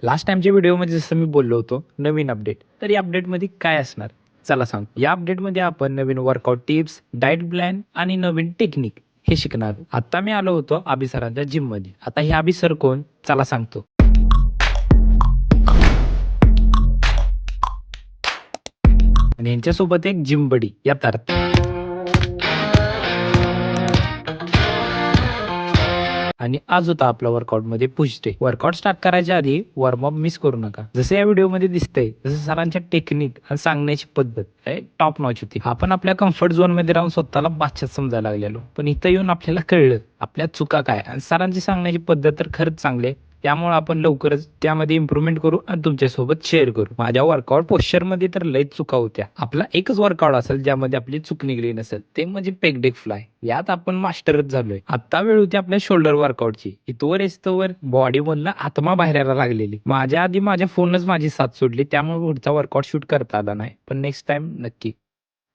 Last टाइमच्या व्हिडिओमध्ये जसं मी बोललो होतो नवीन अपडेट, तर या अपडेटमध्ये काय असणार चला सांग. या अपडेटमध्ये आपण नवीन वर्कआउट टिप्स, डाएट प्लॅन आणि नवीन टेक्निक हे शिकणार. आता मी आलो होतो अभि सरांच्या जिम मध्ये. आता हे अभि सर कोण चला सांगतो. आणि यांच्यासोबत एक जिम बडी यथार्थ. आणि आज होता आपला वर्कआउट मध्ये पुश डे. वर्कआउट स्टार्ट करायच्या आधी वॉर्मअप मिस करू नका. जसं या व्हिडिओ मध्ये दिसतंय तसं सरांच्या टेक्निक आणि सांगण्याची पद्धत टॉप नॉच होती. आपण आपल्या कम्फर्ट झोन मध्ये राहून स्वतःला बादशाह समजायला लागलेलो, पण इथं येऊन आपल्याला कळलं आपल्या चुका काय. आणि सरांची सांगण्याची पद्धत तर खरंच चांगली आहे. त्यामुळे आपण लवकरच त्यामध्ये इम्प्रूव्हमेंट करू आणि तुमच्यासोबत शेअर करू. माझ्या वर्कआउट पोश्चर मध्ये तर लयच चुका होत्या. आपला एकच वर्कआउट असेल ज्यामध्ये आपली चूक निघली नसेल, ते म्हणजे पेग डेक फ्लाय. यात आपण मास्टरच झालोय. आता वेळ होती आपल्या शोल्डर वर्कआउटची. इथवर इस्तवर बॉडी मधला आत्मा बाहेर यायला लागलेली. माझ्या आधी माझ्या फोनच माझी साथ सोडली, त्यामुळे पुढचा वर्कआउट शूट करता आला नाही. पण नेक्स्ट टाइम नक्की.